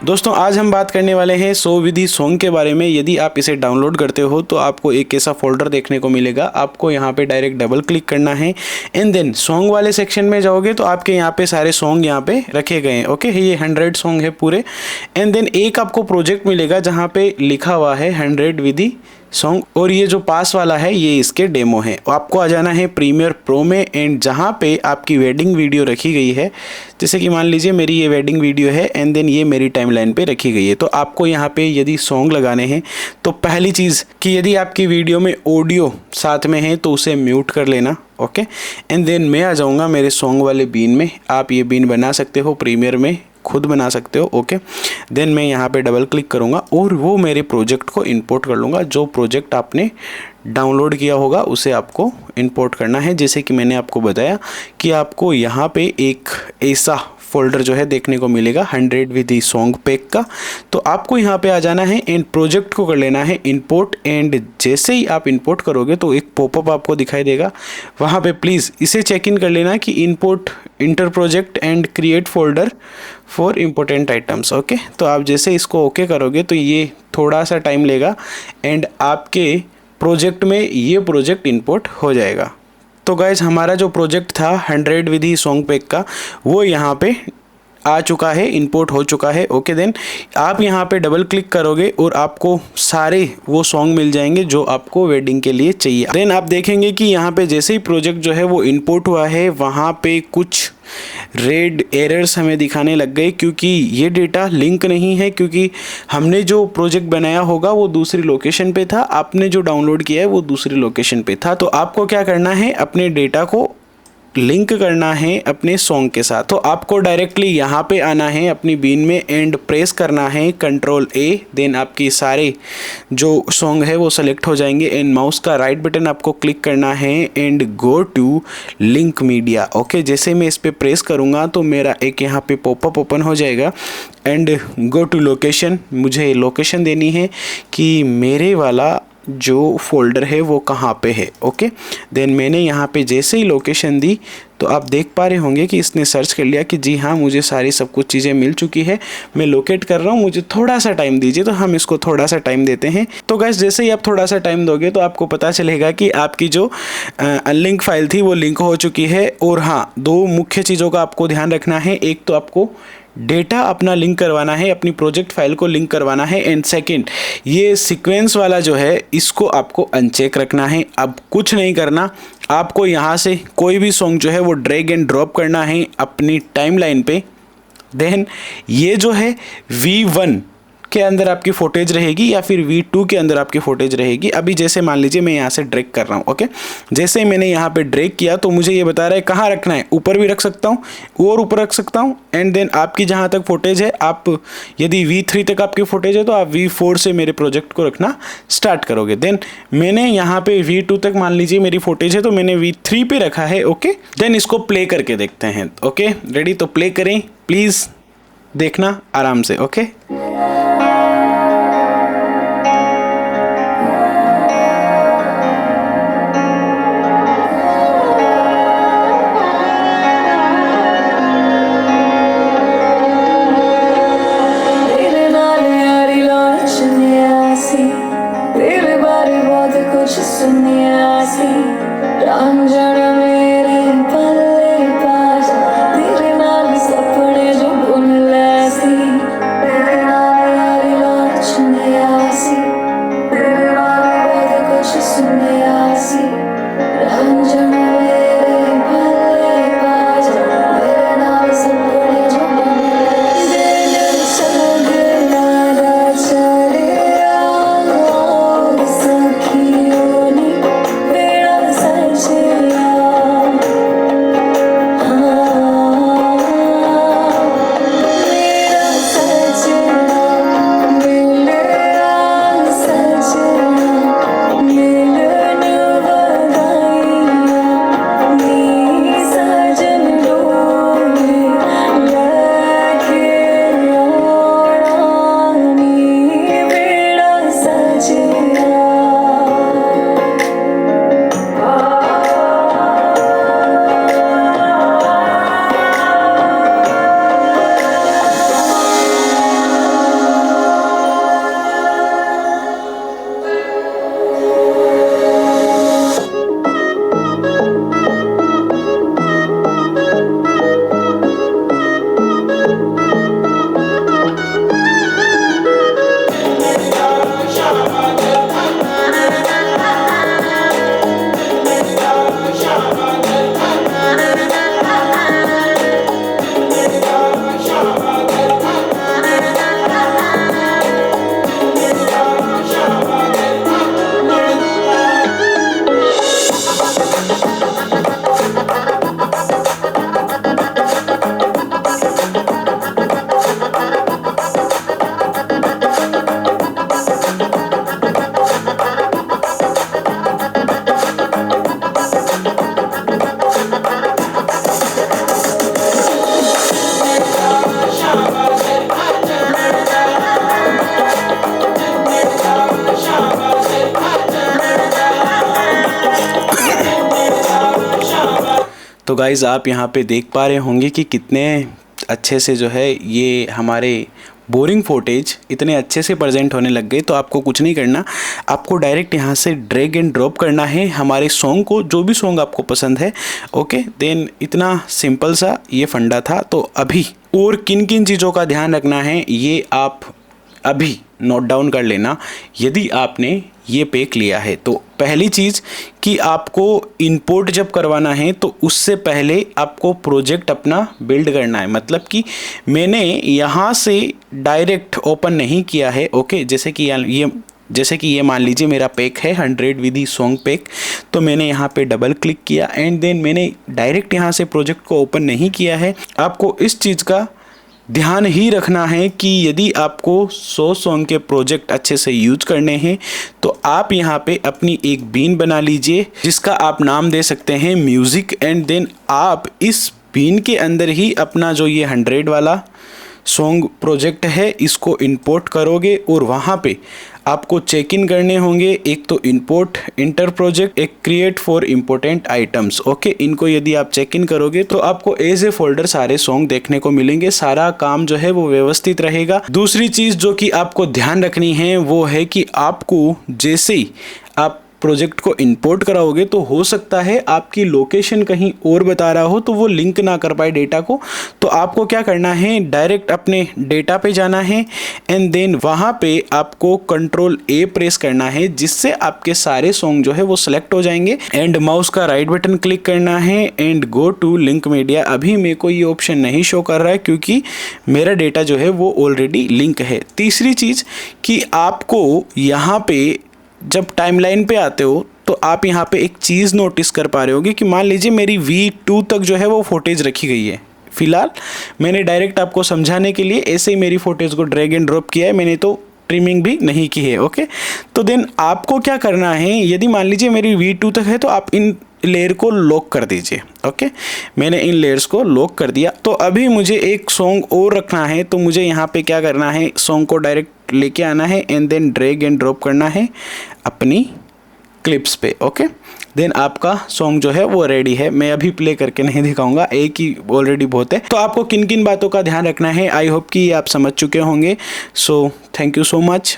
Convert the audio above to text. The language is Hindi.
दोस्तों आज हम बात करने वाले हैं 100 विधि सॉन्ग के बारे में। यदि आप इसे डाउनलोड करते हो तो आपको एक ऐसा फोल्डर देखने को मिलेगा। आपको यहाँ पे डायरेक्ट डबल क्लिक करना है एंड देन सॉन्ग वाले सेक्शन में जाओगे तो आपके यहाँ पे सारे सॉन्ग यहाँ पे रखे गए हैं। ओके, ये 100 सॉन्ग है पूरे। एंड देन एक आपको प्रोजेक्ट मिलेगा जहाँ पे लिखा हुआ है 100 विधि सॉन्ग, और ये जो पास वाला है ये इसके डेमो है। आपको आ जाना है प्रीमियर प्रो में एंड जहाँ पे आपकी वेडिंग वीडियो रखी गई है, जैसे कि मान लीजिए मेरी ये वेडिंग वीडियो है एंड देन ये मेरी टाइमलाइन पे रखी गई है। तो आपको यहाँ पे यदि सॉन्ग लगाने हैं तो पहली चीज़ कि यदि आपकी वीडियो में ऑडियो साथ में है तो उसे म्यूट कर लेना। ओके, एंड देन मैं आ जाऊँगा मेरे सॉन्ग वाले बीन में। आप ये बीन बना सकते हो प्रीमियर में, खुद बना सकते हो। ओके, देन मैं यहाँ पे डबल क्लिक करूँगा और वो मेरे प्रोजेक्ट को इंपोर्ट कर लूँगा। जो प्रोजेक्ट आपने डाउनलोड किया होगा उसे आपको इंपोर्ट करना है। जैसे कि मैंने आपको बताया कि आपको यहाँ पे एक ऐसा फोल्डर जो है देखने को मिलेगा 100 विधि सॉन्ग पैक का। तो आपको यहाँ पे आ जाना है एंड प्रोजेक्ट को कर लेना है इंपोर्ट। एंड जैसे ही आप इंपोर्ट करोगे तो एक पॉपअप आपको दिखाई देगा, वहाँ पे प्लीज़ इसे चेक इन कर लेना कि import inter project and create folder for important items. Okay, तो आप जैसे इसको ओके करोगे तो ये थोड़ा सा टाइम लेगा एंड आपके प्रोजेक्ट में ये प्रोजेक्ट इंपोर्ट हो जाएगा। तो गाइज हमारा जो प्रोजेक्ट था 100 विधि सॉन्ग पैक का वो यहाँ पे आ चुका है, इंपोर्ट हो चुका है। ओके, देन आप यहाँ पे डबल क्लिक करोगे और आपको सारे वो सॉन्ग मिल जाएंगे जो आपको वेडिंग के लिए चाहिए। देन आप देखेंगे कि यहाँ पे जैसे ही प्रोजेक्ट जो है वो इंपोर्ट हुआ है वहाँ पे कुछ रेड एरर्स हमें दिखाने लग गए, क्योंकि ये डेटा लिंक नहीं है। क्योंकि हमने जो प्रोजेक्ट बनाया होगा वो दूसरी लोकेशन पे था, आपने जो डाउनलोड किया है वो दूसरी लोकेशन पे था। तो आपको क्या करना है, अपने डेटा को लिंक करना है अपने सॉन्ग के साथ। तो आपको डायरेक्टली यहाँ पे आना है अपनी बीन में एंड प्रेस करना है Ctrl+A। देन आपकी सारे जो सॉन्ग है वो सेलेक्ट हो जाएंगे एंड माउस का राइट बटन आपको क्लिक करना है and go to link media. Okay, जैसे मैं इस पर प्रेस करूँगा तो मेरा एक यहाँ पे पॉपअप ओपन हो जाएगा एंड गो टू लोकेशन। मुझे लोकेशन देनी है कि मेरे वाला जो फोल्डर है वो कहाँ पे है। ओके, देन मैंने यहाँ पे जैसे ही लोकेशन दी तो आप देख पा रहे होंगे कि इसने सर्च कर लिया कि जी हाँ मुझे सारी सब कुछ चीज़ें मिल चुकी है, मैं लोकेट कर रहा हूँ, मुझे थोड़ा सा टाइम दीजिए। तो हम इसको थोड़ा सा टाइम देते हैं। तो गाइस जैसे ही आप थोड़ा सा टाइम दोगे तो आपको पता चलेगा कि आपकी जो अनलिंक फाइल थी वो लिंक हो चुकी है। और हाँ, दो मुख्य चीज़ों का आपको ध्यान रखना है। एक तो आपको डेटा अपना लिंक करवाना है, अपनी प्रोजेक्ट फाइल को लिंक करवाना है एंड सेकंड ये सीक्वेंस वाला जो है इसको आपको अनचेक रखना है। अब कुछ नहीं करना, आपको यहाँ से कोई भी सॉन्ग जो है वो ड्रैग एंड ड्रॉप करना है अपनी टाइमलाइन पे। देन ये जो है V1 के अंदर आपकी फुटेज रहेगी या फिर V2 के अंदर आपकी फुटेज रहेगी। अभी जैसे मान लीजिए मैं यहाँ से ड्रैग कर रहा हूँ। ओके, जैसे ही मैंने यहाँ पे ड्रैग किया तो मुझे ये बता रहा है कहाँ रखना है। ऊपर भी रख सकता हूँ और ऊपर रख सकता हूँ। एंड देन आपकी जहाँ तक फुटेज है, आप यदि V3 तक आपकी फुटेज है तो आप V4 से मेरे प्रोजेक्ट को रखना स्टार्ट करोगे। देन मैंने यहाँ पे V2 तक मान लीजिए मेरी फुटेज है तो मैंने V3 पे रखा है। ओके, देन इसको प्ले करके देखते हैं। Okay, ready? तो प्ले करें, प्लीज़ देखना आराम से। ओके, तो गाइज़ आप यहाँ पे देख पा रहे होंगे कि कितने अच्छे से जो है ये हमारे बोरिंग फुटेज इतने अच्छे से प्रेजेंट होने लग गए। तो आपको कुछ नहीं करना, आपको डायरेक्ट यहाँ से ड्रैग एंड ड्रॉप करना है हमारे सॉन्ग को, जो भी सॉन्ग आपको पसंद है। ओके, देन इतना सिंपल सा ये फंडा था। तो अभी और किन किन चीज़ों का ध्यान रखना है ये आप अभी नोट डाउन कर लेना यदि आपने ये पैक लिया है। तो पहली चीज़ कि आपको इंपोर्ट जब करवाना है तो उससे पहले आपको प्रोजेक्ट अपना बिल्ड करना है। मतलब कि मैंने यहाँ से डायरेक्ट ओपन नहीं किया है। ओके, जैसे कि ये मान लीजिए मेरा पैक है 100 विधि सॉन्ग पैक। तो मैंने यहाँ पे डबल क्लिक किया एंड देन मैंने डायरेक्ट यहाँ से प्रोजेक्ट को ओपन नहीं किया है। आपको इस चीज़ का ध्यान ही रखना है कि यदि आपको 100 सॉन्ग के प्रोजेक्ट अच्छे से यूज करने हैं तो आप यहाँ पे अपनी एक बीन बना लीजिए जिसका आप नाम दे सकते हैं म्यूज़िक। एंड देन आप इस बीन के अंदर ही अपना जो ये 100 वाला सॉन्ग प्रोजेक्ट है इसको इंपोर्ट करोगे और वहाँ पे आपको चेक इन करने होंगे। एक तो इंपोर्ट इंटर प्रोजेक्ट, एक create for important items. Okay, इनको यदि आप चेक इन करोगे तो आपको एज ए फोल्डर सारे सॉन्ग देखने को मिलेंगे। सारा काम जो है वो व्यवस्थित रहेगा। दूसरी चीज़ जो कि आपको ध्यान रखनी है वो है कि आपको जैसे ही आप प्रोजेक्ट को इंपोर्ट कराओगे तो हो सकता है आपकी लोकेशन कहीं और बता रहा हो तो वो लिंक ना कर पाए डेटा को। तो आपको क्या करना है, डायरेक्ट अपने डेटा पे जाना है एंड देन वहाँ पे आपको कंट्रोल ए प्रेस करना है जिससे आपके सारे सॉन्ग जो है वो सिलेक्ट हो जाएंगे। एंड माउस का राइट बटन क्लिक करना है and go to link media. अभी मेरे को ये ऑप्शन नहीं शो कर रहा है क्योंकि मेरा डेटा जो है वो ऑलरेडी लिंक है। तीसरी चीज़ कि आपको यहाँ पे जब टाइमलाइन पे आते हो तो आप यहाँ पे एक चीज़ नोटिस कर पा रहे होगे कि मान लीजिए मेरी V2 तक जो है वो फुटेज रखी गई है। फिलहाल मैंने डायरेक्ट आपको समझाने के लिए ऐसे ही मेरी फुटेज को ड्रैग एंड ड्रॉप किया है, मैंने तो ट्रिमिंग भी नहीं की है। ओके, तो देन आपको क्या करना है, यदि मान लीजिए मेरी V2 तक है तो आप इन लेयर को लॉक कर दीजिए। ओके, मैंने इन लेयर्स को लॉक कर दिया। तो अभी मुझे एक सॉन्ग और रखना है तो मुझे यहाँ पे क्या करना है, सॉन्ग को डायरेक्ट लेके आना है and then drag and drop करना है अपनी क्लिप्स पे। ओके, देन आपका सॉन्ग जो है वो रेडी है। मैं अभी प्ले करके नहीं दिखाऊंगा, एक ही ऑलरेडी बहुत है। तो आपको किन किन बातों का ध्यान रखना है आई होप कि आप समझ चुके होंगे। So thank you so much.